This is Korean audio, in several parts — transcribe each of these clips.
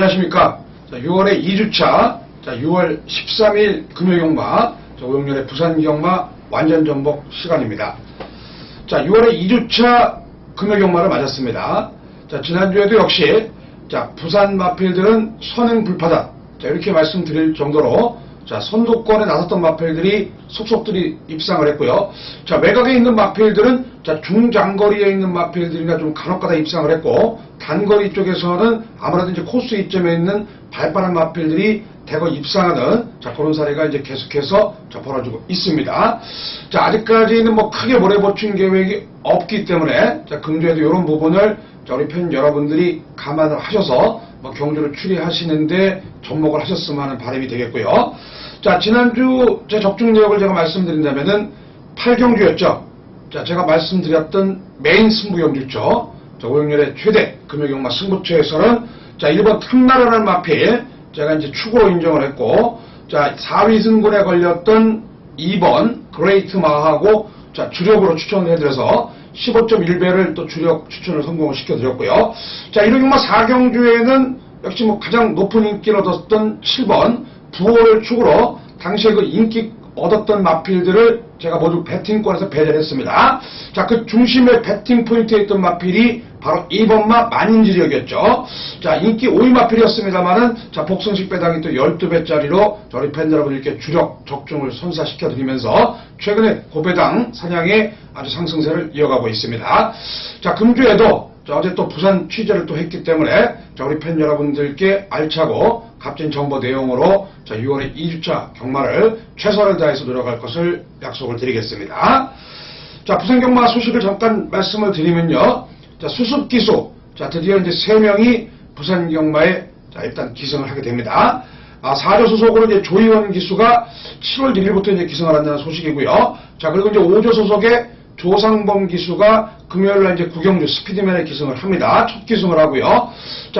안녕하십니까. 6월의 2주차, 6월 13일 금요경마, 오영렬의 부산경마 완전전복 시간입니다. 6월의 2주차 금요경마를 맞았습니다. 지난주에도 역시, 부산 마필들은 선행불파다. 이렇게 말씀드릴 정도로, 선두권에 나섰던 마필들이 속속들이 입상을 했고요. 외곽에 있는 마필들은 중장거리에 있는 마필들이나 좀 간혹가다 입상을 했고, 단거리 쪽에서는 아무래도 이제 코스 이점에 있는 발빠른 마필들이 대거 입상하는 그런 사례가 이제 계속해서 벌어지고 있습니다. 아직까지는 뭐 크게 몰아붙인 계획이 없기 때문에 금주에도 이런 부분을 우리 팬 여러분들이 감안을 하셔서 경주를 추리하시는데 접목을 하셨으면 하는 바람이 되겠고요. 지난주 제 적중 내역을 제가 말씀드린다면은 8경주였죠. 제가 말씀드렸던 메인 승부 경주죠. 오영렬의 최대 금요경마 승부처에서는 1번 탐나라는 마필 제가 이제 축으로 인정을 했고, 4위 승군에 걸렸던 2번 그레이트 마하고 주력으로 추천을 해드려서 15.1배를 또 주력 추천을 성공을 시켜드렸고요. 1호경마 4경주에는 역시 가장 높은 인기를 얻었던 7번 부호를 축으로 당시에 그 인기 얻었던 마필들을 제가 모두 배팅권에서 배제를 했습니다. 그 중심의 배팅 포인트에 있던 마필이 바로 2번마 만인지력이었죠. 인기 5위 마필이었습니다만은, 복승식 배당이 또 12배짜리로 저희 팬 여러분들께 주력 적중을 선사시켜드리면서 최근에 고배당 사냥의 아주 상승세를 이어가고 있습니다. 금주에도 어제 또 부산 취재를 또 했기 때문에 우리 팬 여러분들께 알차고 값진 정보 내용으로 6월의 2주차 경마를 최선을 다해서 노력할 것을 약속을 드리겠습니다. 부산 경마 소식을 잠깐 말씀을 드리면요. 수습기수, 드디어 이제 3명이 부산 경마에 일단 기승을 하게 됩니다. 4조 소속으로 이제 조희원 기수가 7월 1일부터 이제 기승을 한다는 소식이고요. 그리고 이제 5조 소속의 조상범 기수가 금요일날 이제 구경주 스피드맨에 기승을 합니다. 첫 기승을 하고요.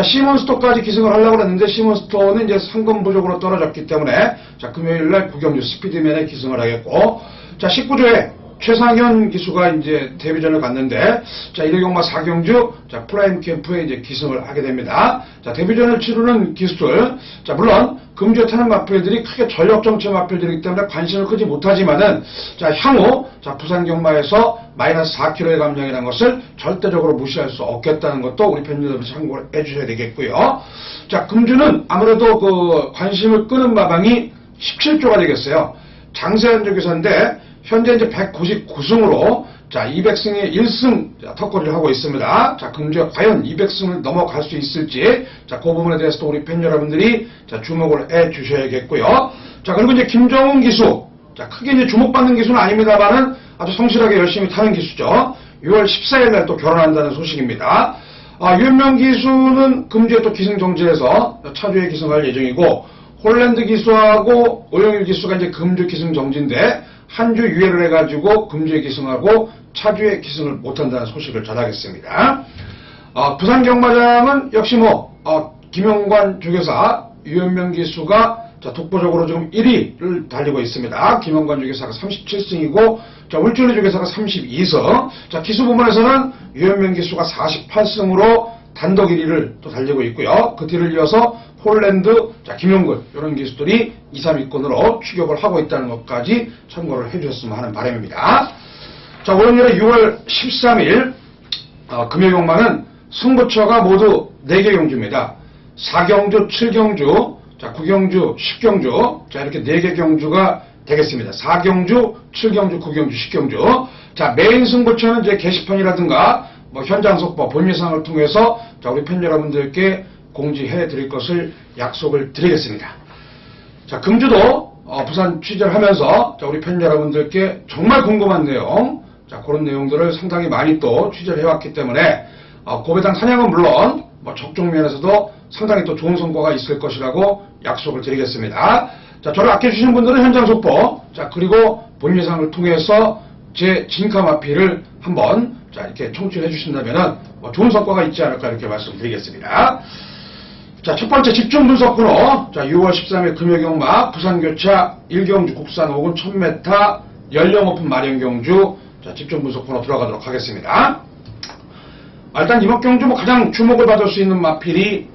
시몬스토까지 기승을 하려고 했는데 시몬스토는 이제 상금 부족으로 떨어졌기 때문에 금요일날 구경주 스피드맨에 기승을 하겠고, 19조에 최상현 기수가 이제 데뷔전을 갔는데, 1호경마 4경주, 프라임 캠프에 이제 기승을 하게 됩니다. 데뷔전을 치르는 기수들, 물론, 금주에 타는 마필들이 크게 전력 정체 마필들이기 때문에 관심을 끄지 못하지만은, 향후, 부산 경마에서 마이너스 4kg의 감량이라는 것을 절대적으로 무시할 수 없겠다는 것도 우리 팬 여러분 참고를 해주셔야 되겠고요. 금주는 아무래도 그 관심을 끄는 마방이 17조가 되겠어요. 장세현 조교사인데, 현재 이제 199승으로 200승에 1승 턱걸이를 하고 있습니다. 금주에 과연 200승을 넘어갈 수 있을지 그 부분에 대해서도 우리 팬 여러분들이 주목을 해 주셔야겠고요. 그리고 이제 김정훈 기수, 크게 이제 주목받는 기수는 아닙니다만은 아주 성실하게 열심히 타는 기수죠. 6월 14일 날 또 결혼한다는 소식입니다. 유현명 기수는 금주에 또 기승 정지해서 차주에 기승할 예정이고, 홀랜드 기수하고 오영일 기수가 이제 금주 기승 정지인데 한 주 유예를 해가지고 금주에 기승하고 차주에 기승을 못한다는 소식을 전하겠습니다. 부산 경마장은 역시 김영관 조교사, 유현명 기수가 독보적으로 지금 1위를 달리고 있습니다. 김영관 조교사가 37승이고, 울준희 조교사가 32승. 기수 부문에서는 유현명 기수가 48승으로 단독 1위를 또 달리고 있고요. 그 뒤를 이어서 홀랜드, 김용근 이런 기수들이 2, 3위권으로 추격을 하고 있다는 것까지 참고를 해주셨으면 하는 바람입니다. 오늘의 6월 13일 금요경마는 승부처가 모두 4개 경주입니다. 4경주, 7경주, 9경주, 10경주 이렇게 4개 경주가 되겠습니다. 4경주, 7경주, 9경주, 10경주. 메인 승부처는 이제 게시판이라든가 현장 속보, 본예상을 통해서 우리 팬 여러분들께 공지해 드릴 것을 약속을 드리겠습니다. 금주도 부산 취재를 하면서 우리 팬 여러분들께 정말 궁금한 내용, 그런 내용들을 상당히 많이 또 취재를 해왔기 때문에 고배당 사냥은 물론 적중 면에서도 상당히 또 좋은 성과가 있을 것이라고 약속을 드리겠습니다. 저를 아껴주시는 분들은 현장 속보, 그리고 본예상을 통해서 제 진카 마필을 한번 이렇게 청취해 주신다면 좋은 성과가 있지 않을까 이렇게 말씀드리겠습니다. 첫 번째 집중 분석 코너, 6월 13일 금요경마 부산교차 1경주 국산 5군 1000m 연령 오픈 마련경주 집중 분석 코너 들어가도록 하겠습니다. 일단 이번 경주 가장 주목을 받을 수 있는 마필이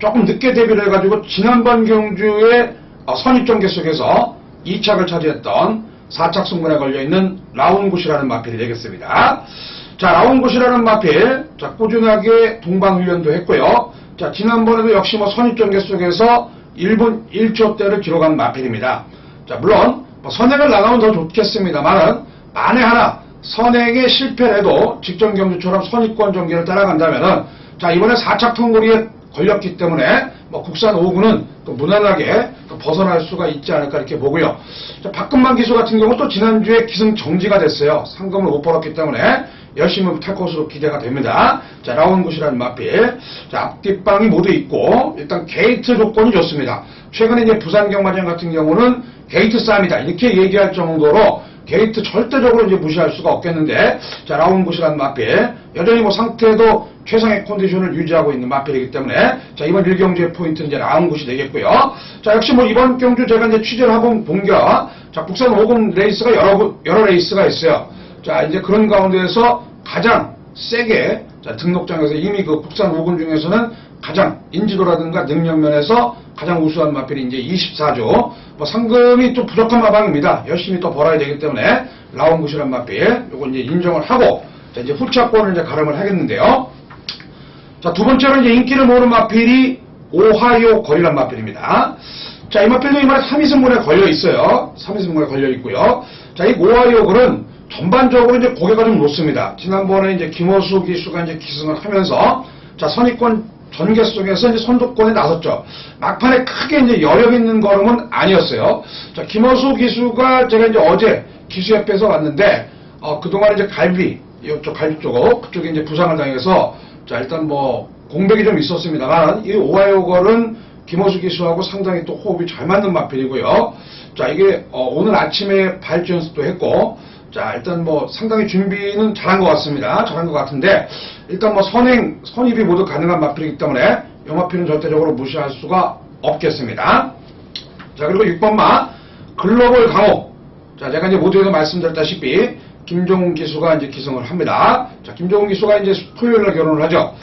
조금 늦게 데뷔를 해가지고 지난번 경주에 선입전개 속에서 2착을 차지했던 4착 승분에 걸려있는 라운굿이라는 마필이 되겠습니다. 자, 라운굿이라는 마필, 자, 꾸준하게 동방훈련도 했고요. 자, 지난번에도 역시 선입전개 속에서 1분 1초대를 기록한 마필입니다. 자, 물론 선행을 나가면 더 좋겠습니다만은 만에 하나 선행에 실패를 해도 직전 경주처럼 선입권 전개를 따라간다면은, 자, 이번에 4착 통거리에 걸렸기 때문에 국산 5구는 또 무난하게 또 벗어날 수가 있지 않을까 이렇게 보고요. 자, 박근만 기수 같은 경우 또 지난주에 기승 정지가 됐어요. 상금을 못 벌었기 때문에 열심히 탈 것으로 기대가 됩니다. 자, 라운굿이라는 마필. 자, 앞뒷방이 모두 있고 일단 게이트 조건이 좋습니다. 최근에 이제 부산 경마장 같은 경우는 게이트 싸움이다 이렇게 얘기할 정도로 게이트 절대적으로 이제 무시할 수가 없겠는데, 자, 라운굿이라는 마필 여전히 상태도 최상의 컨디션을 유지하고 있는 마필이기 때문에, 자, 이번 1경주의 포인트는 이제 라운굿이 되겠고요. 자, 역시 이번 경주 제가 이제 취재를 하고 본겨, 자, 국산 5금 레이스가 여러 레이스가 있어요. 자, 이제 그런 가운데에서 가장 세게, 자, 등록장에서 이미 그 국산 5금 중에서는 가장 인지도라든가 능력 면에서 가장 우수한 마필이 이제 24조. 상금이 좀 부족한 마방입니다. 열심히 또 벌어야 되기 때문에 라운굿이란 마필, 요거 이제 인정을 하고, 자, 이제 후차권을 이제 가름을 하겠는데요. 자, 두 번째로 이제 인기를 모으는 마필이 오하이오 거리란 마필입니다. 자, 이 마필도 이번에 3위승분에 걸려 있어요. 3위승분에 걸려 있고요. 자, 이 오하이오 걸은 전반적으로 이제 고개가 좀 높습니다. 지난번에 이제 김호수 기수가 이제 기승을 하면서, 자, 선입권 전개 속에서 이제 선두권에 나섰죠. 막판에 크게 이제 여력 있는 걸음은 아니었어요. 자, 김호수 기수가 제가 이제 어제 기수협회에서 왔는데, 그동안 이제 이쪽 갈비 쪽, 그쪽에 이제 부상을 당해서, 자, 일단 공백이 좀 있었습니다만, 이 오하이오 걸은 김호수 기수하고 상당히 또 호흡이 잘 맞는 마필이고요. 자, 이게, 오늘 아침에 발주 연습도 했고, 자, 일단 상당히 준비는 잘한 것 같습니다. 잘한 것 같은데, 일단 선입이 모두 가능한 마필이기 때문에, 이 마필은 절대적으로 무시할 수가 없겠습니다. 자, 그리고 6번마, 글로벌 강호. 자, 제가 이제 모두에서 말씀드렸다시피, 김종훈 기수가 이제 기승을 합니다. 자, 김종훈 기수가 이제 토요일날 결혼을 하죠.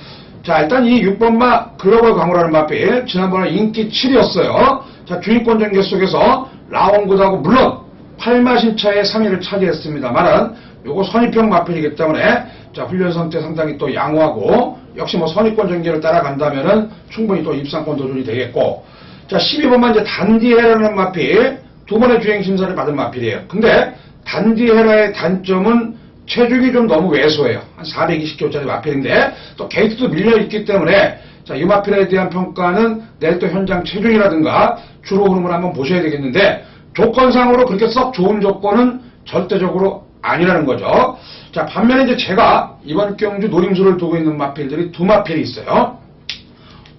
자, 일단 이 6번마 글로벌 강호라는 마필, 지난번에 인기 7위였어요. 자, 주인권 전개 속에서 라운굿하고 물론, 8마신차의 3위를 차지했습니다만은 요거 선입형 마필이기 때문에, 자, 훈련 상태 상당히 또 양호하고 역시 선입권 전개를 따라간다면은 충분히 또 입상권 도전이 되겠고, 자, 12번만 이제 단디헤라는 마필, 두 번의 주행 심사를 받은 마필이에요. 근데 단디헤라의 단점은 체중이 좀 너무 왜소해요. 한 420kg짜리 마필인데 또 게이트도 밀려있기 때문에, 자, 이 마필에 대한 평가는 내일 또 현장 체중이라든가 주로 흐름을 한번 보셔야 되겠는데, 조건상으로 그렇게 썩 좋은 조건은 절대적으로 아니라는 거죠. 자, 반면에 이제 제가 이번 경주 노림수를 두고 있는 마필들이 두 마필이 있어요.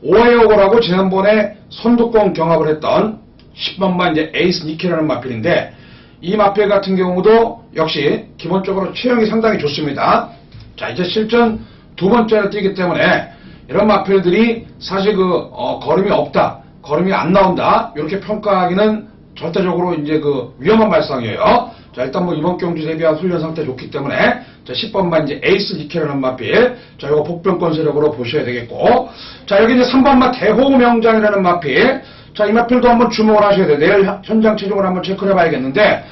오하이오고라고 지난번에 선두권 경합을 했던 10번만 이제 에이스 니키라는 마필인데, 이 마필 같은 경우도 역시 기본적으로 체형이 상당히 좋습니다. 자, 이제 실전 두 번째를 뛰기 때문에 이런 마필들이 사실 걸음이 없다, 걸음이 안 나온다, 이렇게 평가하기는 절대적으로 이제 위험한 발상이에요. 자, 일단 이번 경주 대비한 훈련 상태 좋기 때문에, 자, 10번만 이제 에이스 니케라는 마필, 자, 요거 복병권 세력으로 보셔야 되겠고, 자, 여기 이제 3번만 대호명장이라는 마필, 자, 이 마필도 한번 주목을 하셔야 돼요. 내일 현장 체중을 한번 체크를 해봐야겠는데,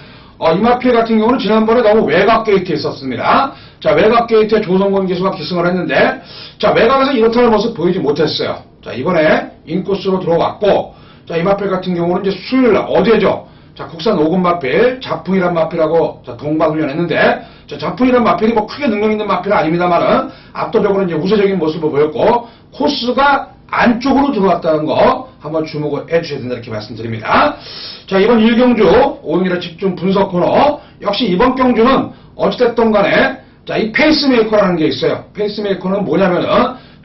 이 마필 같은 경우는 지난번에 너무 외곽 게이트에 있었습니다. 자, 외곽 게이트에 조성권 기수가 기승을 했는데, 자, 외곽에서 이렇다는 모습 보이지 못했어요. 자, 이번에 인코스로 들어왔고, 자, 이 마필 같은 경우는 이제 수요일날, 어제죠. 자, 국산 5금 마필, 작풍이란 마필하고, 자, 동반훈련 했는데, 자, 작풍이란 마필이 크게 능력 있는 마필은 아닙니다만은, 압도적으로 이제 우세적인 모습을 보였고, 코스가 안쪽으로 들어왔다는 거, 한번 주목을 해 주셔야 된다, 이렇게 말씀드립니다. 자, 이번 1경주, 오늘의 집중 분석 코너, 역시 이번 경주는 어찌됐든 간에, 자, 이 페이스메이커라는 게 있어요. 페이스메이커는 뭐냐면은,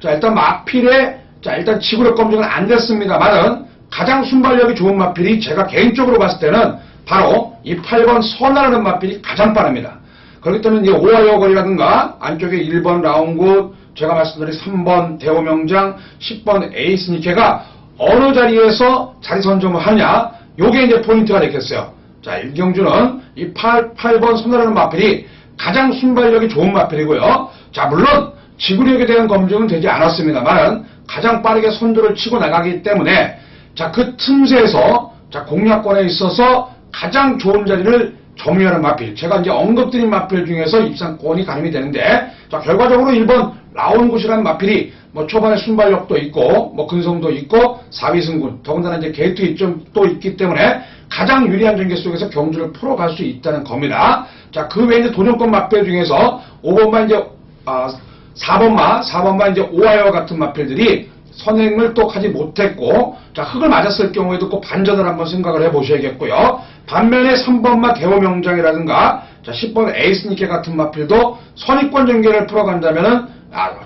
자, 일단 마필에, 자, 일단 지구력 검증은 안 됐습니다만은, 가장 순발력이 좋은 마필이 제가 개인적으로 봤을 때는 바로 이 8번 선화라는 마필이 가장 빠릅니다. 그렇기 때문에 이 오하이오 거리라든가 안쪽에 1번 라운굿, 제가 말씀드린 3번 대호명장, 10번 에이스 니케가 어느 자리에서 자리 선점을 하냐, 요게 이제 포인트가 되겠어요. 자, 1경주는 이 8번 선화라는 마필이 가장 순발력이 좋은 마필이고요. 자, 물론 지구력에 대한 검증은 되지 않았습니다만 가장 빠르게 선두를 치고 나가기 때문에 자, 그 틈새에서 자, 공략권에 있어서 가장 좋은 자리를 점유하는 마필. 제가 이제 언급드린 마필 중에서 입상권이 가늠이 되는데, 자, 결과적으로 1번 라온굿이라는 마필이 뭐 초반에 순발력도 있고, 뭐 근성도 있고, 4위 승군, 더군다나 이제 게이트 이점도 있기 때문에 가장 유리한 전개 속에서 경주를 풀어갈 수 있다는 겁니다. 자, 그 외에 이제 도전권 마필 중에서 5번만 이제, 4번만 이제 오하이와 같은 마필들이 선행을 또 하지 못했고, 자, 흙을 맞았을 경우에도 꼭 반전을 한번 생각을 해보셔야겠고요. 반면에 3번마 대호명장이라든가, 자, 10번 에이스니케 같은 마필도 선의권 전개를 풀어간다면은,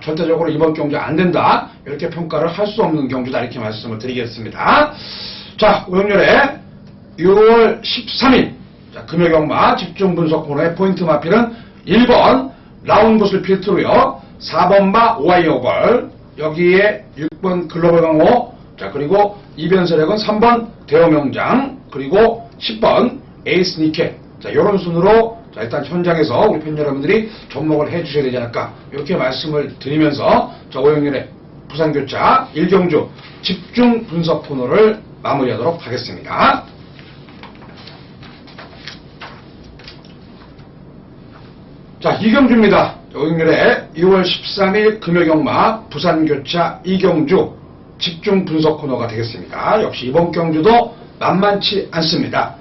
절대적으로 이번 경주 안 된다. 이렇게 평가를 할 수 없는 경주다. 이렇게 말씀을 드리겠습니다. 자, 오영렬의 6월 13일, 자, 금요경마 집중 분석 코너의 포인트 마필은 1번 라운굿을 필두로요. 4번마 오하이오벌, 여기에 6번 글로벌 강호, 자, 그리고 이변세력은 3번 대호명장, 그리고 10번 에이스니케. 자, 요런 순으로, 자, 일단 현장에서 우리 팬 여러분들이 접목을 해 주셔야 되지 않을까. 이렇게 말씀을 드리면서, 자, 오영렬의 부산교차 1경주 집중 분석 코너를 마무리하도록 하겠습니다. 자, 2경주입니다. 오영렬의 2월 13일 금요경마 부산교차 2경주 집중 분석 코너가 되겠습니다. 역시 이번 경주도 만만치 않습니다.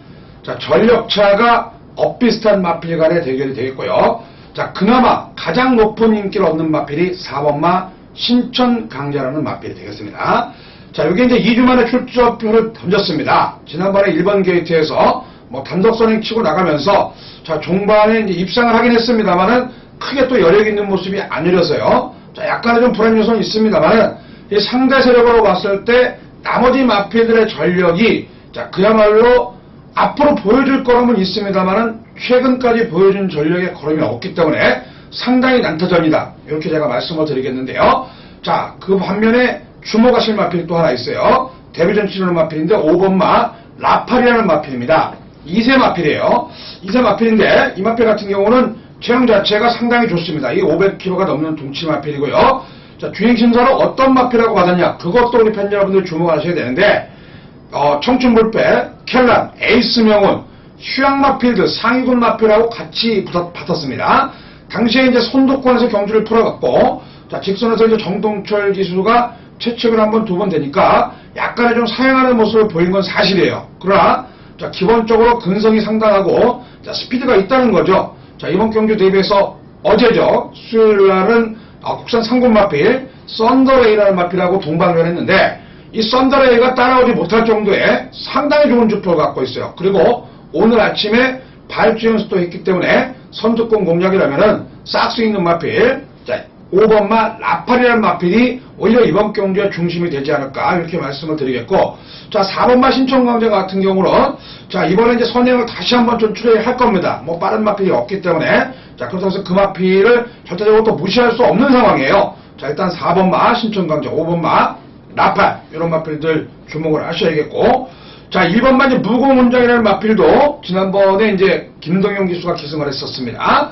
자, 전력차가 엇비슷한 마필 간의 대결이 되겠고요. 자, 그나마 가장 높은 인기를 얻는 마필이 4번마 신천강자라는 마필이 되겠습니다. 자, 여기 이제 2주 만에 출전표를 던졌습니다. 지난번에 1번 게이트에서 뭐 단독 선행 치고 나가면서 자, 종반에 이제 입상을 하긴 했습니다만은 크게 또 여력 있는 모습이 아니라서요. 자, 약간의 좀 불안 요소는 있습니다만은 이 상대 세력으로 봤을 때 나머지 마필들의 전력이 자, 그야말로 앞으로 보여줄 거름은 있습니다만은 최근까지 보여준 전력의 걸음이 없기 때문에 상당히 난타전이다. 이렇게 제가 말씀을 드리겠는데요. 자, 그 반면에 주목하실 마필이 또 하나 있어요. 데뷔전 치르는 마필인데 5번마 라팔이라는 마필입니다. 2세 마필이에요. 2세 마필인데 이 마필 같은 경우는 체형 자체가 상당히 좋습니다. 이 500kg가 넘는 동치 마필이고요. 자, 주행심사로 어떤 마필이라고 받았냐? 그것도 우리 팬 여러분들 주목하셔야 되는데, 청춘불패, 켈란, 에이스 명운, 휴양 마필들, 상위군 마필하고 같이 받았습니다. 당시에 이제 선두권에서 경주를 풀어갔고, 자, 직선에서 이제 정동철 기수가 채측을 한 번, 두 번 되니까 약간의 좀 사양하는 모습을 보인 건 사실이에요. 그러나, 자, 기본적으로 근성이 상당하고, 자, 스피드가 있다는 거죠. 자, 이번 경주 대비해서 어제죠. 수요일 날은 국산 상군 마필, 썬더레이라는 마필하고 동반을 했는데, 이 썬더레이가 따라오지 못할 정도의 상당히 좋은 주포를 갖고 있어요. 그리고 오늘 아침에 발주연수도 했기 때문에 선두권 공략이라면은 싹 수 있는 마필, 자, 5번마 라팔이라는 마필이 오히려 이번 경주의 중심이 되지 않을까 이렇게 말씀을 드리겠고, 자, 4번마 신천강자 같은 경우는 자, 이번에 이제 선행을 다시 한번 전출을 할 겁니다. 뭐 빠른 마필이 없기 때문에, 자, 그렇다고 해서 그 마필을 절대적으로 또 무시할 수 없는 상황이에요. 자, 일단 4번마 신천강자, 5번마 라팔, 이런 마필들 주목을 하셔야겠고, 자, 1번만 이제 무공문장이라는 마필도 지난번에 이제 김동영 기수가 기승을 했었습니다.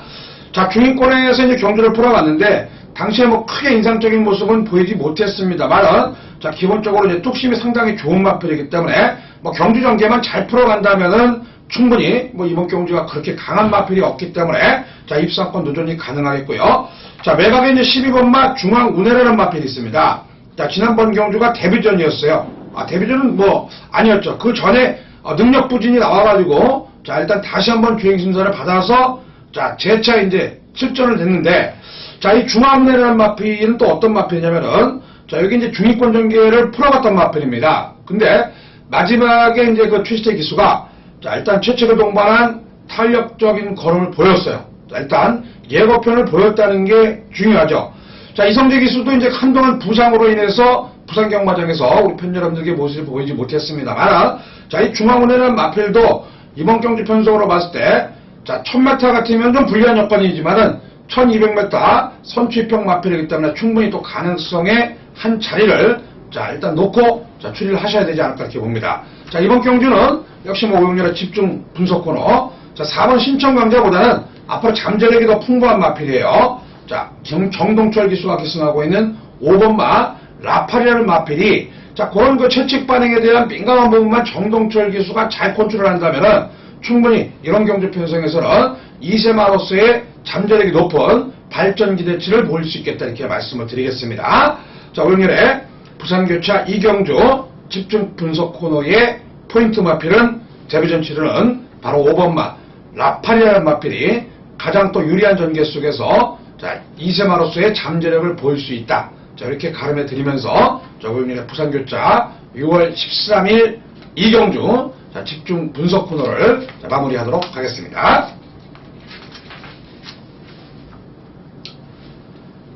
자, 중위권에서 이제 경주를 풀어갔는데, 당시에 뭐 크게 인상적인 모습은 보이지 못했습니다만, 자, 기본적으로 이제 뚝심이 상당히 좋은 마필이기 때문에, 뭐 경주 전개만 잘 풀어간다면은 충분히 뭐 이번 경주가 그렇게 강한 마필이 없기 때문에, 자, 입상권 도전이 가능하겠고요. 자, 매각에 이제 12번마 중앙운해라는 마필이 있습니다. 자, 지난번 경주가 데뷔전이었어요. 데뷔전은 뭐 아니었죠. 그 전에 능력 부진이 나와가지고, 자, 일단 다시 한번 주행심사를 받아서, 자, 재차 이제 출전을 됐는데, 자, 이 중앙운해라는 마필은 또 어떤 마필이냐면은, 자, 여기 이제 중위권 전개를 풀어갔던 마필입니다. 근데 마지막에 이제 그 최시태 기수가, 자, 일단 최초로 동반한 탄력적인 걸음을 보였어요. 자, 일단 예고편을 보였다는 게 중요하죠. 자, 이성재 기수도 이제 한동안 부상으로 인해서 부산 경마장에서 우리 팬 여러분들께 모습을 보이지 못했습니다만, 자, 이 중앙운해라는 마필도 이번 경주 편성으로 봤을 때, 자, 1000m 같으면 좀 불리한 여건이지만은 1200m 선취평 마필이기 때문에 충분히 또 가능성의 한 자리를, 자, 일단 놓고, 자, 추리를 하셔야 되지 않을까 이렇게 봅니다. 자, 이번 경주는 역시 뭐 오영렬의 집중 분석 코너, 자, 4번 신천강자보다는 앞으로 잠재력이 더 풍부한 마필이에요. 자, 정동철 기수가 기승하고 있는 5번마 라파리라는 마필이 자 그런 그 채찍 반응에 대한 민감한 부분만 정동철 기수가 잘 컨트롤한다면은 충분히 이런 경주 편성에서는 이세마로서의 잠재력이 높은 발전 기대치를 보일 수 있겠다 이렇게 말씀을 드리겠습니다. 자 오영렬의 부산교차 이경주 집중 분석 코너의 포인트 마필은 데뷔전 치르는 바로 5번마 라파리라는 마필이 가장 또 유리한 전개 속에서 자 이세마로서의 잠재력을 보일 수 있다. 자 이렇게 가름해 드리면서 오영렬의 부산교차 6월 13일 이경주 자, 집중 분석 코너를 자, 마무리하도록 하겠습니다.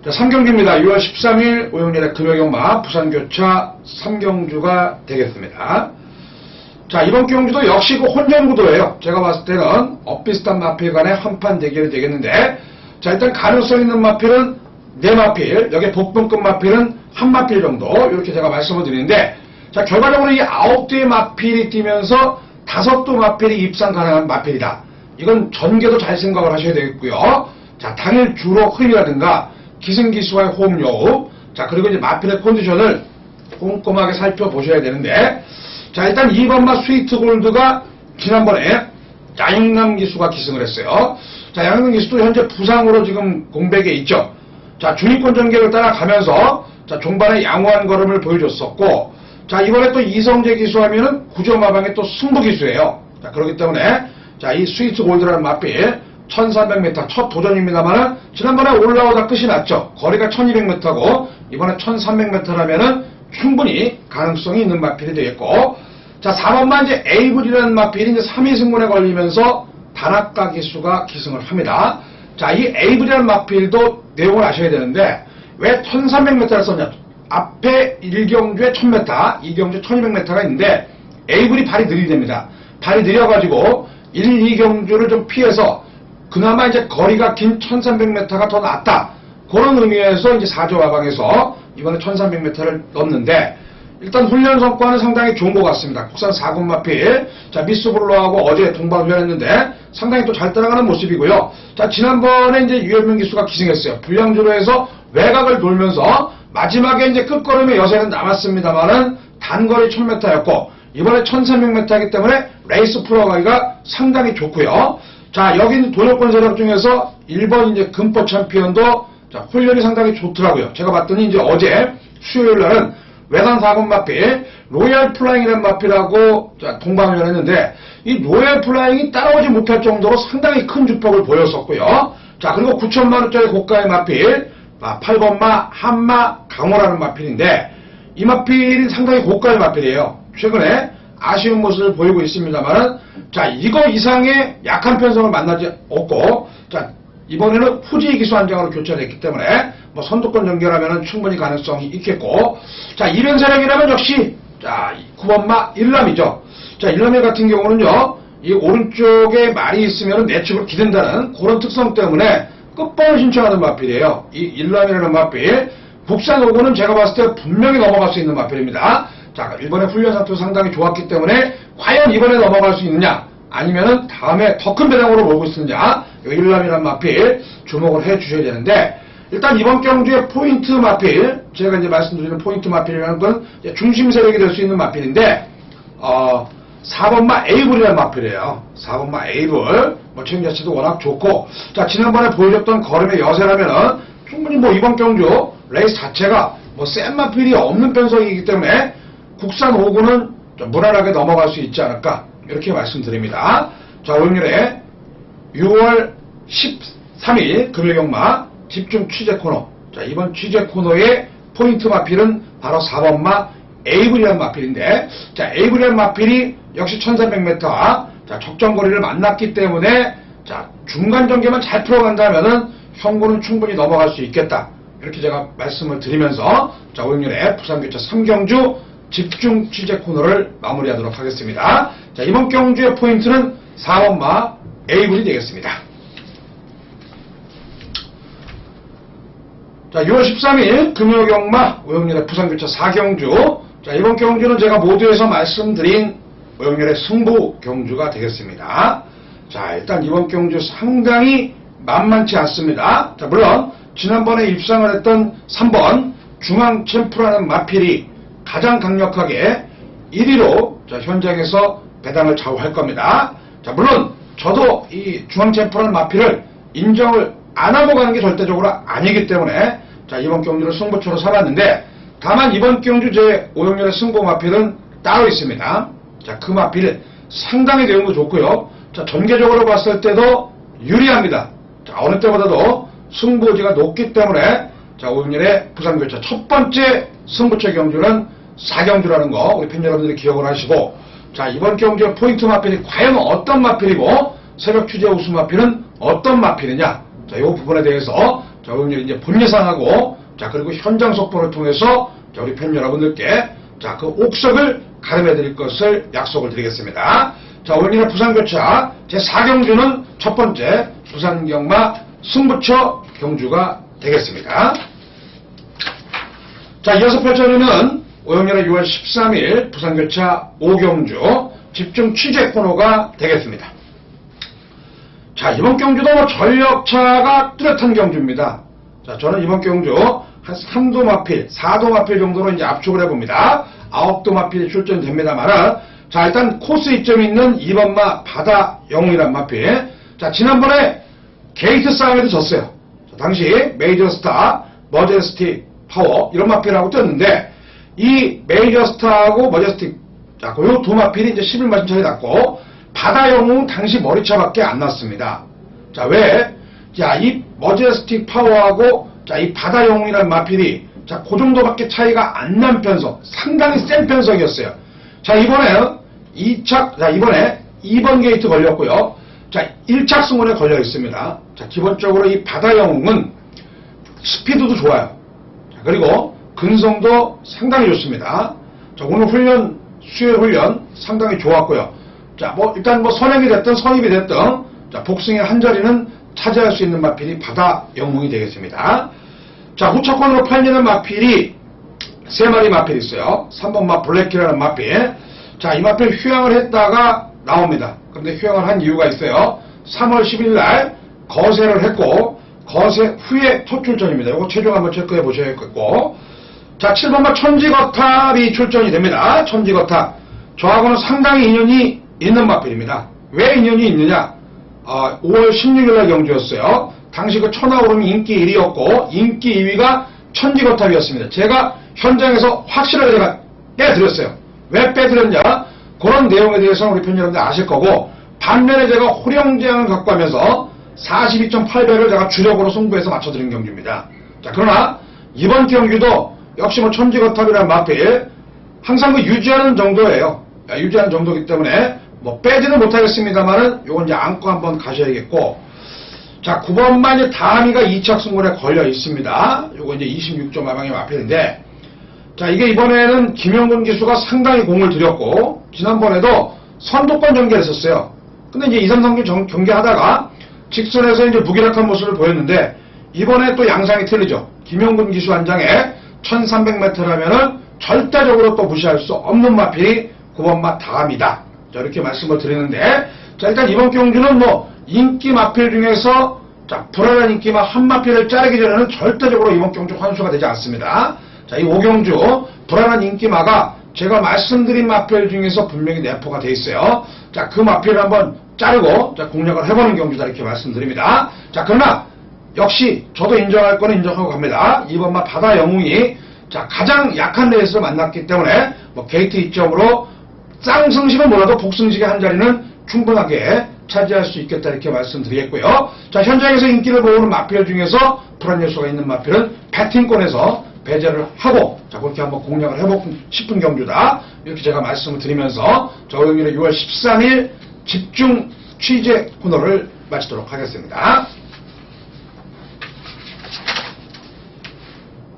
자, 3경기입니다. 6월 13일 오영렬의 금요경마 부산교차 3경주가 되겠습니다. 자, 이번 경주도 역시 그 혼전구도예요. 제가 봤을 때는 엇비슷한 마필 간의 한판 대결이 되겠는데 자, 일단 가능성 있는 마필은 4마필, 여기 복분급 마필은 1마필 정도 이렇게 제가 말씀을 드리는데 자, 결과적으로 이 9대의 마필이 뛰면서 5도 마필이 입상 가능한 마필이다. 이건 전개도 잘 생각을 하셔야 되겠고요. 자, 당일 주로 흐름이라든가 기승기수와의 호흡 여우, 자, 그리고 이제 마필의 컨디션을 꼼꼼하게 살펴보셔야 되는데, 자, 일단 2번마 스위트 골드가 지난번에 양영남 기수가 기승을 했어요. 자, 양영남 기수도 현재 부상으로 지금 공백에 있죠. 자, 중위권 전개를 따라가면서, 자, 종반에 양호한 걸음을 보여줬었고, 자, 이번에 또 이성재 기수하면은 구조마방의 또 승부 기수예요. 자, 그렇기 때문에, 자, 이 스위트 골드라는 마필, 1300m 첫 도전입니다만은 지난번에 올라오다 끝이 났죠. 거리가 1200m고 이번에 1300m라면은 충분히 가능성이 있는 마필이 되겠고 자 4번만 이제 에이블이라는 마필이 이제 3위 승문에 걸리면서 단학가 기수가 기승을 합니다. 자 이 에이블이라는 마필도 내용을 아셔야 되는데 왜 1300m를 썼냐. 앞에 1경주에 1000m, 2경주에 1200m가 있는데 에이블이 발이 느리답니다. 발이 느려가지고 1, 2경주를 좀 피해서 그나마 이제 거리가 긴 1300m가 더 낫다. 그런 의미에서 이제 4조 와방에서 이번에 1300m를 넣었는데 일단 훈련 성과는 상당히 좋은 것 같습니다. 국산 4군 마필. 자, 미스블로하고 어제 동반 훈련했는데 상당히 또 잘 따라가는 모습이고요. 자, 지난번에 이제 유현명 기수가 기승했어요. 불량주로 해서 외곽을 돌면서 마지막에 이제 끝걸음의 여세는 남았습니다만은 단거리 1000m였고 이번에 1300m이기 때문에 레이스 풀어가기가 상당히 좋고요. 자, 여기 도력권 세력 중에서 1번 이제 금포 챔피언도 자, 훈련이 상당히 좋더라고요. 제가 봤더니 이제 어제 수요일 날은 외관 4군 마필, 로얄 플라잉이라는 마필하고 자, 동방을 했는데 이 로얄 플라잉이 따라오지 못할 정도로 상당히 큰 주폭을 보였었고요. 자, 그리고 9천만원짜리 고가의 마필, 8번마 한마 강호라는 마필인데 이 마필이 상당히 고가의 마필이에요. 최근에 아쉬운 모습을 보이고 있습니다만은 자 이거 이상의 약한 편성을 만나지 없고 자 이번에는 후지 기수 한 장으로 교체를 했기 때문에 뭐 선두권 연결하면은 충분히 가능성이 있겠고 자 이변세력이라면 역시 자 9번마 일람이죠. 자 일람이 같은 경우는요 이 오른쪽에 말이 있으면은 내측으로 기댄다는 그런 특성 때문에 끝번을 신청하는 마필이에요. 이 일람이라는 마필 국산 5군은 제가 봤을 때 분명히 넘어갈 수 있는 마필입니다. 자, 이번에 훈련 상태도 상당히 좋았기 때문에 과연 이번에 넘어갈 수 있느냐 아니면은 다음에 더 큰 배당으로 몰고 있느냐 일람이라는 마필 주목을 해 주셔야 되는데 일단 이번 경주의 포인트 마필 제가 이제 말씀드리는 포인트 마필이라는 건 중심 세력이 될 수 있는 마필인데 4번마 에이블이라는 마필이에요. 4번마 에이블 뭐 체형 자체도 워낙 좋고 자 지난번에 보여줬던 걸음의 여세라면은 충분히 뭐 이번 경주 레이스 자체가 뭐 센 마필이 없는 편성이기 때문에 국산 5군은 좀 무난하게 넘어갈 수 있지 않을까 이렇게 말씀드립니다. 자 오영렬의 6월 13일 금요경마 집중 취재 코너 자 이번 취재 코너의 포인트 마필은 바로 4번마 에이블이라는 마필인데 자 에이블이라는 마필이 역시 1300m 자 적정거리를 만났기 때문에 자 중간 전개만 잘 풀어간다면은 형구는 충분히 넘어갈 수 있겠다 이렇게 제가 말씀을 드리면서 자 오영렬의 부산교차 3경주 집중 취재 코너를 마무리하도록 하겠습니다. 자, 이번 경주의 포인트는 4번마 에이블이 되겠습니다. 자, 6월 13일 금요경마 오영렬의 부산교차 4경주. 자, 이번 경주는 제가 모두에서 말씀드린 오영렬의 승부 경주가 되겠습니다. 자, 일단 이번 경주 상당히 만만치 않습니다. 자, 물론 지난번에 입상을 했던 3번 중앙 챔프라는 마필이 가장 강력하게 1위로 현장에서 배당을 좌우할 겁니다. 자, 물론 저도 이 중앙 챔프라는 마필을 인정을 안 하고 가는 게 절대적으로 아니기 때문에 자, 이번 경주를 승부처로 삼았는데, 다만 이번 경주 제 오영렬의 승부 마필은 따로 있습니다. 자, 그 마필 상당히 내용도 좋고요. 자, 전개적으로 봤을 때도 유리합니다. 자, 어느 때보다도 승부지가 높기 때문에 자, 오영렬의 부산교차 첫 번째 승부처 경주는 4경주라는 거 우리 팬 여러분들이 기억을 하시고, 자, 이번 경주의 포인트 마필이 과연 어떤 마필이고 새벽 취재 우수 마필은 어떤 마필이냐, 자, 이 부분에 대해서 자, 오영렬이 이제 본 예상하고, 자, 그리고 현장 속보를 통해서 자, 우리 팬 여러분들께 자, 그 옥석을 가름해 드릴 것을 약속을 드리겠습니다. 자, 오영렬의 부산교차 제4경주는 첫 번째 부산경마 승부처 경주가 되겠습니다. 자, 이어서 펼쳐지는 오영렬의 6월 13일 부산교차 5경주 집중 취재 코너가 되겠습니다. 자, 이번 경주도 뭐 전력차가 뚜렷한 경주입니다. 자, 저는 이번 경주 한 3도 마필, 4도 마필 정도로 이제 압축을 해봅니다. 9도 마필이 출전됩니다만, 자, 일단 코스 이점이 있는 2번마 바다 영웅이란 마필. 자, 지난번에 게이트 싸움에도 졌어요. 자, 당시 메이저 스타, 머제스틱 파워 이런 마필하고 뛰었는데, 이 메이저 스타하고 머제스틱, 자, 요 두 마필이 이제 11마신 차이 났고, 바다 영웅은 당시 머리차밖에 안 났습니다. 자, 왜? 자, 이 머제스틱 파워하고 자, 이 바다 영웅이라는 마필이 자, 그 정도밖에 차이가 안 난 편석, 상당히 센 편석이었어요. 자, 이번에 2번 게이트 걸렸고요. 자, 1착 승원에 걸려 있습니다. 자, 기본적으로 이 바다 영웅은 스피드도 좋아요. 자, 그리고 근성도 상당히 좋습니다. 자, 오늘 훈련, 수요일 훈련 상당히 좋았고요. 자, 뭐 일단 뭐 선행이 됐든 선입이 됐든 자, 복승의 한 자리는 차지할 수 있는 마필이 바다 영웅이 되겠습니다. 자, 후차권으로 팔리는 마필이 3마리 마필이 있어요. 3번마 블랙키라는 마필. 자, 이 마필 휴양을 했다가 나옵니다. 그런데 휴양을 한 이유가 있어요. 3월 10일 날 거세를 했고, 거세 후에 첫 출전입니다. 이거 최종 한번 체크해 보셔야겠고. 자, 7번마 천지거탑이 출전이 됩니다. 천지거탑. 저하고는 상당히 인연이 있는 마필입니다. 왜 인연이 있느냐? 5월 16일날 경주였어요. 당시 그 천하오름이 인기 1위였고 인기 2위가 천지거탑이었습니다. 제가 현장에서 확실하게 제가 빼드렸어요. 왜 빼드렸냐? 그런 내용에 대해서는 우리 팬 여러분들 아실 거고, 반면에 제가 호령제왕을 갖고 하면서 42.8배를 제가 주력으로 승부해서 맞춰드린 경주입니다. 자, 그러나 이번 경주도 역시 뭐 천지거탑이라는 마필 항상 그 유지하는 정도예요. 유지하는 정도이기 때문에 뭐 빼지는 못하겠습니다만은 요건 이제 안고 한번 가셔야겠고, 자, 9번만 이제 다미가 2착 승부에 걸려 있습니다. 요거 이제 26점 마방의 마필인데, 자, 이게 이번에는 김영근 기수가 상당히 공을 들였고, 지난번에도 선두권 전개를 했었어요. 근데 이제 2, 3, 3주 경기하다가 직선에서 이제 무기력한 모습을 보였는데, 이번에 또 양상이 틀리죠. 김영근 기수 한 장에 1300m라면은 절대적으로 또 무시할 수 없는 마필이 9번마 다미다. 자, 이렇게 말씀을 드리는데, 자, 일단 이번 경주는 뭐 인기 마필 중에서 자, 불안한 인기마 한 마필을 자르기 전에는 절대적으로 이번 경주 환수가 되지 않습니다. 자, 이 5경주 불안한 인기마가 제가 말씀드린 마필 중에서 분명히 내포가 돼 있어요. 자, 그 마필을 한번 자르고 자, 공략을 해보는 경주다 이렇게 말씀드립니다. 자, 그러나 역시 저도 인정할 거는 인정하고 갑니다. 2번마 바다 영웅이 자, 가장 약한 레이스를 만났기 때문에 뭐 게이트 이점으로 쌍승식은 몰라도 복승식의 한 자리는 충분하게 차지할 수 있겠다 이렇게 말씀드리겠고요. 자, 현장에서 인기를 모으는 마필 중에서 불안 요소가 있는 마필은 배팅권에서 배제를 하고 자, 그렇게 한번 공략을 해보고 싶은 경주다 이렇게 제가 말씀을 드리면서 자, 오영렬의 6월 13일 집중 취재 코너를 마치도록 하겠습니다.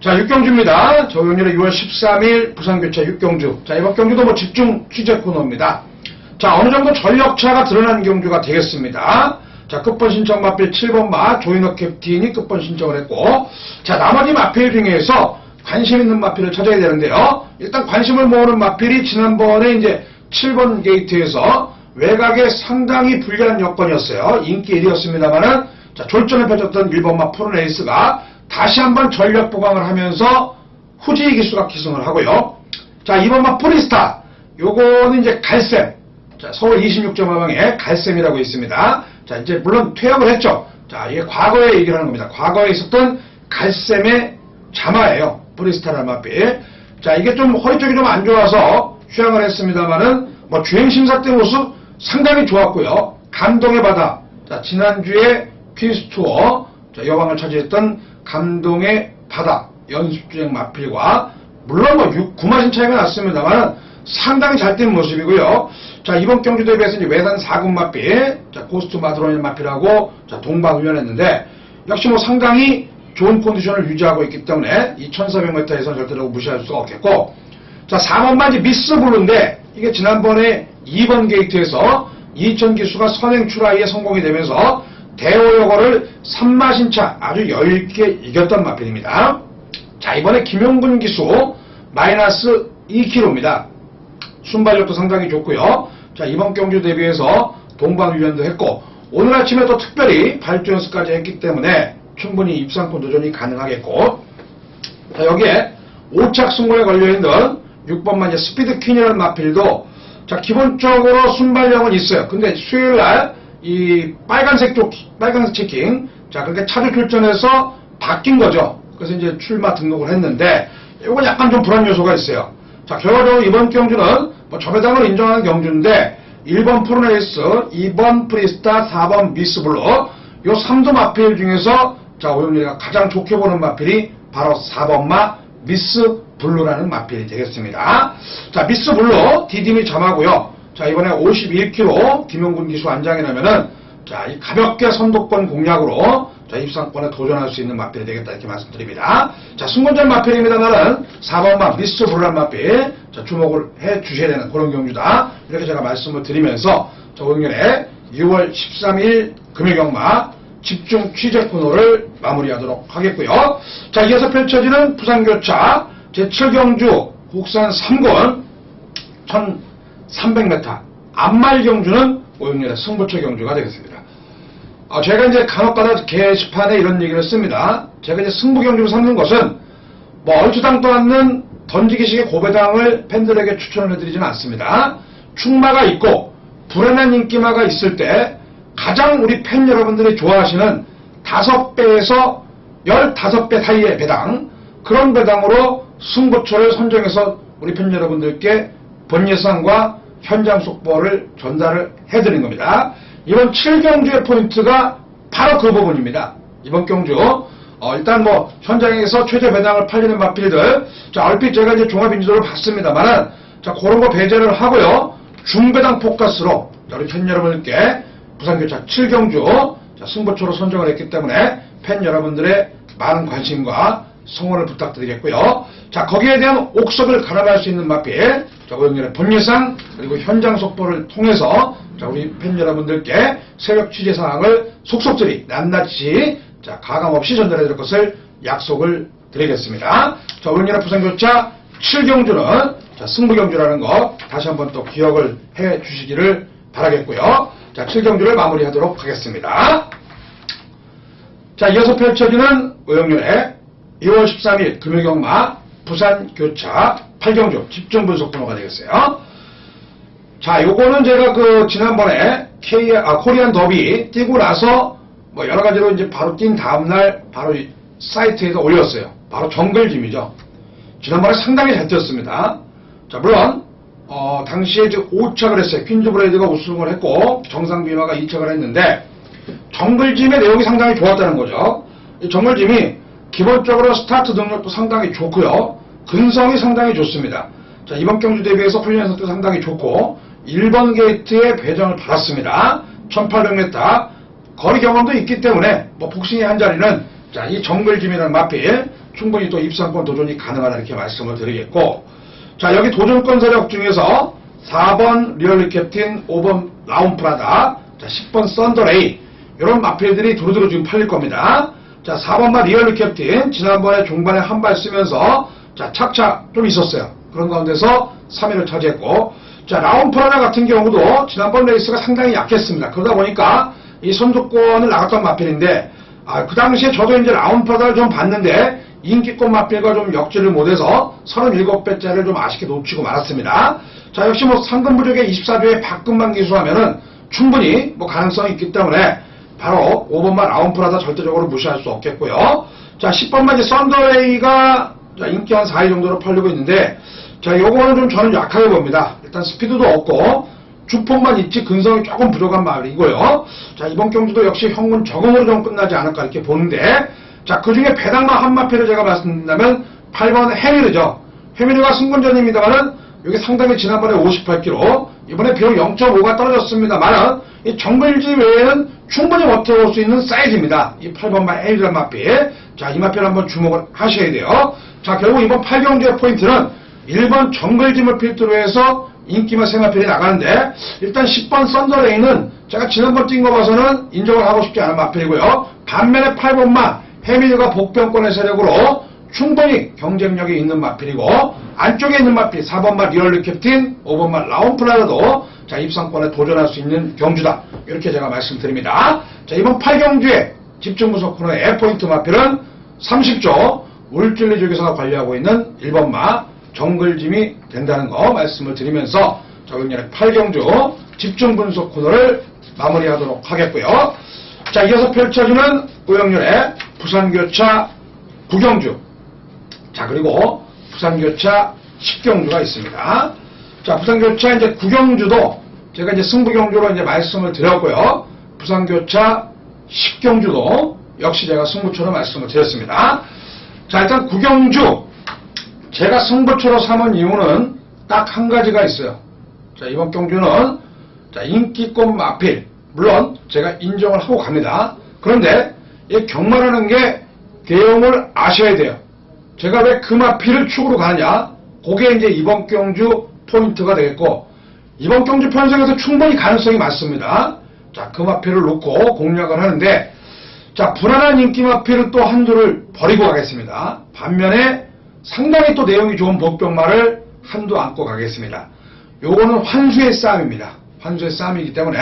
자, 6경주입니다. 저 오영렬의 6월 13일 부산교차 6경주. 자, 이번 경주도 뭐 집중 취재 코너입니다. 자, 어느 정도 전력차가 드러난 경주가 되겠습니다. 자, 끝번 신청 마필 7번마 조인혁 캡틴이 끝번 신청을 했고, 자, 나머지 마필 중에서 관심 있는 마필을 찾아야 되는데요. 일단 관심을 모으는 마필이 지난번에 이제 7번 게이트에서 외곽에 상당히 불리한 여건이었어요. 인기 1위였습니다만은, 자, 졸전을 펼쳤던 1번마 푸른에이스가 다시 한번 전력 보강을 하면서 후지 기수가 기승을 하고요. 자, 2번마 프리스타. 요거는 이제 갈셈. 자, 서울 26.5방에 갈셈이라고 있습니다. 자, 이제 물론 퇴역을 했죠. 자, 이게 과거에 얘기를 하는 겁니다. 과거에 있었던 갈셈의 자마예요. 프리스타라는 마필. 자, 이게 좀 허리 쪽이 좀 안 좋아서 휴양을 했습니다만은 뭐 주행 심사 때 모습 상당히 좋았고요. 감동의 바다. 자, 지난주에 퀴즈 투어 여왕을 차지했던 감동의 바다 연습주행 마필과 물론 뭐 9마신 차이가 났습니다만 상당히 잘 뛴 모습이고요. 자, 이번 경주 대회에서 이제 외단 4군 마필, 자, 고스트 마드로닐 마필하고 자, 동반훈련했는데 역시 뭐 상당히 좋은 컨디션을 유지하고 있기 때문에 이 1400m에서 절대로 무시할 수가 없겠고, 자, 4번만 이제 미스 블루인데 이게 지난번에 2번 게이트에서 2000 기수가 선행 출하에 성공이 되면서 대호여고를 3마신차 아주 여유있게 이겼던 마필입니다. 자, 이번에 김용근 기수 마이너스 2kg입니다. 순발력도 상당히 좋고요. 자, 이번 경주 대비해서 동반훈련도 했고 오늘 아침에 또 특별히 발주 연습까지 했기 때문에 충분히 입상권 도전이 가능하겠고, 자, 여기에 5착 승부에 걸려있는 6번만 이제 스피드 퀸이라는 마필도 자, 기본적으로 순발력은 있어요. 근데 수요일날 이 빨간색 체킹, 자, 그렇게 차주 출전해서 바뀐 거죠. 그래서 이제 출마 등록을 했는데 이건 약간 좀 불안 요소가 있어요. 자, 결과적으로 이번 경주는 뭐 저배당을 인정하는 경주인데 1번 프로네이스, 2번 프리스타, 4번 미스블루 요 3도 마필 중에서 자, 오영리가 가장 좋게 보는 마필이 바로 4번마 미스블루라는 마필이 되겠습니다. 자, 미스블루 디딤이 점하고요. 자, 이번에 51kg 김용근 기수 안장이라면은 자, 이 가볍게 선두권 공략으로 자, 입상권에 도전할 수 있는 마필이 되겠다 이렇게 말씀드립니다. 자, 승권전 마필입니다. 나는 4번마 미스블루라는 마필 자, 주목을 해 주셔야 되는 그런 경주다. 이렇게 제가 말씀을 드리면서 자, 오늘의 6월 13일 금요경마 집중 취재 코너를 마무리하도록 하겠고요. 자, 이어서 펼쳐지는 부산교차 제7경주 국산 3권 1300m 앞말 경주는 오영렬의 승부처 경주가 되겠습니다. 제가 이제 간혹가다 게시판에 이런 얘기를 씁니다. 제가 이제 승부 경주를 삼는 것은 뭐 얼추당도 않는 던지기식의 고배당을 팬들에게 추천을 해드리지는 않습니다. 충마가 있고 불안한 인기마가 있을 때 가장 우리 팬 여러분들이 좋아하시는 5배에서 15배 사이의 배당, 그런 배당으로 승부처를 선정해서 우리 팬 여러분들께 본 예상과 현장 속보를 전달을 해드린 겁니다. 이번 7경주의 포인트가 바로 그 부분입니다. 이번 경주 일단 뭐 현장에서 최저 배당을 팔리는 마필들, 자, 얼핏 제가 이제 종합 인지도를 봤습니다만은 자, 그런 거 배제를 하고요. 중배당 포커스로 우리 팬 여러분들께 부산교차 7경주 승부처로 선정을 했기 때문에 팬 여러분들의 많은 관심과 성원을 부탁드리겠고요. 자, 거기에 대한 옥석을 가늠할 수 있는 마필, 자, 오영렬의 본 예상 그리고 현장 속보를 통해서 자, 우리 팬 여러분들께 새벽 취재 사항을 속속들이 낱낱이 자, 가감 없이 전달해 드릴 것을 약속을 드리겠습니다. 자, 오영렬의 부산교차 7경주는 자, 승부경주라는 거 다시 한번 또 기억을 해 주시기를 바라겠고요. 자, 7경주를 마무리하도록 하겠습니다. 자, 이어서 펼쳐지는 오영렬의 2월 13일 금요경마 부산교차 8경주 집중 분석 코너가 되겠어요. 자, 요거는 제가 지난번에 코리안 더비 뛰고 나서 뭐 여러가지로 이제 바로 뛴 다음날 바로 이 사이트에서 올렸어요. 바로 정글짐이죠. 지난번에 상당히 잘 뛰었습니다. 자, 물론 당시에 이제 5착을 했어요. 퀸즈브레이드가 우승을 했고 정상비마가 2착을 했는데 정글짐의 내용이 상당히 좋았다는 거죠. 이 정글짐이 기본적으로 스타트 능력도 상당히 좋고요. 근성이 상당히 좋습니다. 자, 이번 경주 대비해서 훈련 성도 상당히 좋고 1번 게이트에 배정을 받았습니다. 1800m 거리 경험도 있기 때문에 뭐 복싱의 한 자리는 자, 이 정글짐이라는 마필 충분히 또 입상권 도전이 가능하다 이렇게 말씀을 드리겠고, 자, 여기 도전권 세력 중에서 4번 리얼리 캡틴, 5번 라운프라다, 자, 10번 썬더레이 이런 마필들이 두루두루 지금 팔릴 겁니다. 자, 4번마 리얼리 캡틴 지난번에 중반에 한 발 쓰면서 자, 착착 좀 있었어요. 그런 가운데서 3위를 차지했고, 자, 라운프라다 같은 경우도 지난번 레이스가 상당히 약했습니다. 그러다 보니까 이 선두권을 나갔던 마필인데 그 당시에 저도 이제 라운프라다를 좀 봤는데 인기권 마필과 좀 역전을 못해서 37배짜리를 좀 아쉽게 놓치고 말았습니다. 자, 역시 뭐 상금 부족의 24조의 박금만 기수하면은 충분히 뭐 가능성이 있기 때문에 바로 5번만 라운프라다 절대적으로 무시할 수 없겠고요. 자, 10번만 이제 썬더웨이가 인기 한 4위 정도로 팔리고 있는데, 자, 요거는 좀 저는 약하게 봅니다. 일단 스피드도 없고 주폭만 있지 근성이 조금 부족한 마을이고요. 자, 이번 경주도 역시 형문 적응으로 좀 끝나지 않을까 이렇게 보는데, 자, 그 중에 배당마 한 마필을 제가 말씀드린다면 8번 해미르죠. 해미르가 승군전입니다만은 이게 상당히 지난번에 58kg, 이번에 비록 0.5가 떨어졌습니다만은 이 정글지 외에는 충분히 버텨볼 수 있는 사이즈입니다. 이 8번마 해미르 마필. 자, 이 마필 한번 주목을 하셔야 돼요. 자, 결국 이번 8경주의 포인트는 1번 정글짐을 필두로 해서 인기만 세마필이 나가는데, 일단 10번 썬더레이는 제가 지난번 뛴 거 봐서는 인정을 하고 싶지 않은 마필이고요. 반면에 8번마 해미르가 복병권의 세력으로 충분히 경쟁력이 있는 마필이고, 안쪽에 있는 마필 4번마 리얼리 캡틴, 5번마 라운플라드도 자, 입상권에 도전할 수 있는 경주다, 이렇게 제가 말씀드립니다. 자, 이번 8경주의 집중분석 코너의 포인트 마필은 30조 울진리 조교사가 관리하고 있는 1번마 정글짐이 된다는 거 말씀을 드리면서 오영렬의 8경주 집중분석 코너를 마무리하도록 하겠고요. 자, 이어서 펼쳐지는 오영렬의 부산교차 9경주, 자, 그리고 부산교차 10경주가 있습니다. 자, 부산교차 이제 9경주도 제가 이제 승부경주로 이제 말씀을 드렸고요. 부산교차 10경주도 역시 제가 승부처로 말씀을 드렸습니다. 자, 일단 9경주 제가 승부처로 삼은 이유는 딱 한 가지가 있어요. 자, 이번 경주는 자, 인기권 마필, 물론 제가 인정을 하고 갑니다. 그런데 이 경마라는 게 내용을 아셔야 돼요. 제가 왜 그 마필을 축으로 가느냐, 그게 이제 이번 경주 포인트가 되겠고, 이번 경주 편성에서 충분히 가능성이 많습니다. 자, 그 마필을 놓고 공략을 하는데, 자, 불안한 인기 마필을 또 한두를 버리고 가겠습니다. 반면에 상당히 또 내용이 좋은 복병마를 한두 안고 가겠습니다. 요거는 환수의 싸움입니다. 환수의 싸움이기 때문에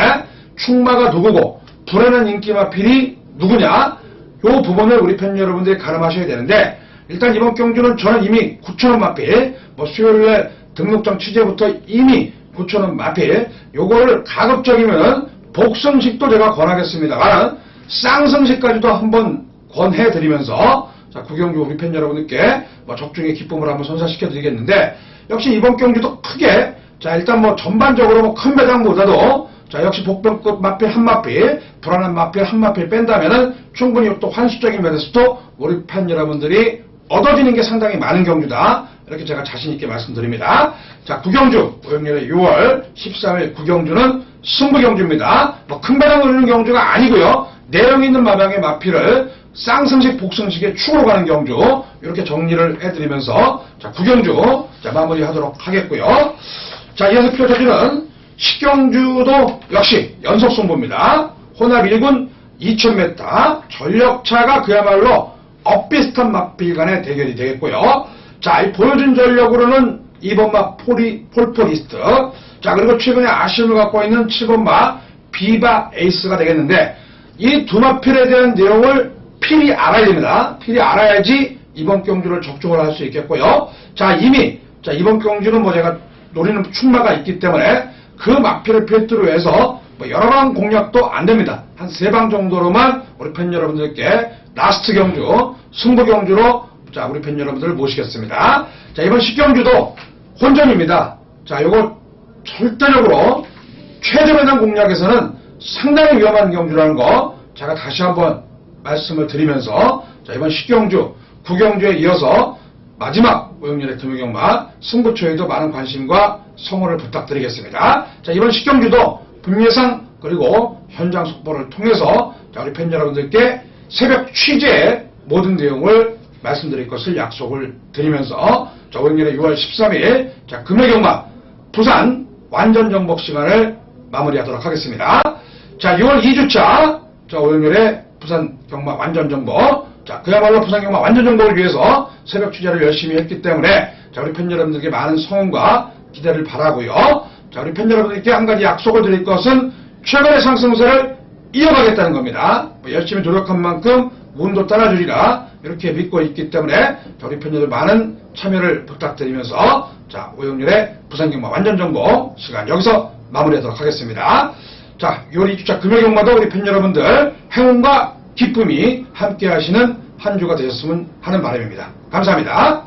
충마가 누구고 불안한 인기 마필이 누구냐, 요 부분을 우리 팬 여러분들이 가늠하셔야 되는데, 일단 이번 경주는 저는 이미 9,000원 마필, 뭐 수요일날 등록장 취재부터 이미 9,000원 마필, 요거를 가급적이면 복승식도 제가 권하겠습니다만 쌍승식까지도 한번 권해드리면서, 자, 9경주 우리 팬 여러분들께 뭐 적중의 기쁨을 한번 선사시켜드리겠는데, 역시 이번 경주도 크게, 자, 일단 뭐 전반적으로 뭐 큰 배당보다도 자, 역시 복병급 마필 한 마필, 불안한 마필 한 마필 뺀다면은 충분히 또 환수적인 면에서도 우리 팬 여러분들이 얻어지는 게 상당히 많은 경주다, 이렇게 제가 자신있게 말씀드립니다. 자, 9경주, 오영렬의 6월 13일 9경주는 승부경주입니다. 뭐 큰 배당 올리는 경주가 아니고요. 내용 있는 마방의 마필을 쌍승식, 복승식의 축으로 가는 경주, 이렇게 정리를 해드리면서, 자, 9경주, 자, 마무리하도록 하겠고요. 자, 이어서 펼쳐지는 10경주도 역시 연속 승부입니다. 혼합 1군 2000m, 전력차가 그야말로 엇비슷한 마필 간의 대결이 되겠고요. 자, 이 보여준 전력으로는 2번마 폴포리스트, 자, 그리고 최근에 아쉬움을 갖고 있는 7번마 비바 에이스가 되겠는데, 이 두 마필에 대한 내용을 필히 알아야 됩니다. 필히 알아야지 이번 경주를 적중을 할 수 있겠고요. 자, 이미, 자, 이번 경주는 뭐 제가 노리는 충마가 있기 때문에 그 마필을 필두로 해서 뭐 여러 방 공략도 안 됩니다. 한 3방 정도로만 우리 팬 여러분들께 라스트 경주, 승부 경주로, 자, 우리 팬 여러분들을 모시겠습니다. 자, 이번 10경주도 혼전입니다. 자, 요거 절대적으로 최저 배당 공략에서는 상당히 위험한 경주라는 거 제가 다시 한번 말씀을 드리면서, 자, 이번 10경주, 9경주에 이어서 마지막 오영렬의 금요경마 승부처에도 많은 관심과 성원을 부탁드리겠습니다. 자, 이번 10경주도 분예상 그리고 현장 속보를 통해서, 자, 우리 팬 여러분들께 새벽 취재의 모든 내용을 말씀드릴 것을 약속을 드리면서, 자, 오영렬의 6월 13일 자, 금요경마 부산 완전정복 시간을 마무리하도록 하겠습니다. 자, 6월 2주차 자, 오영렬의 부산 경마 완전정복, 자, 그야말로 부산 경마 완전정복을 위해서 새벽 취재를 열심히 했기 때문에, 자, 우리 팬 여러분들께 많은 성원과 기대를 바라고요. 자, 우리 팬 여러분들께 한 가지 약속을 드릴 것은 최근의 상승세를 이어가겠다는 겁니다. 뭐 열심히 노력한 만큼 운도 따라주리라 이렇게 믿고 있기 때문에 자, 우리 팬여들 많은 참여를 부탁드리면서 자, 오영렬의 부산경마 완전정보 시간 여기서 마무리하도록 하겠습니다. 자, 6월 2주차 금요경마도 우리 팬 여러분들 행운과 기쁨이 함께 하시는 한 주가 되셨으면 하는 바람입니다. 감사합니다.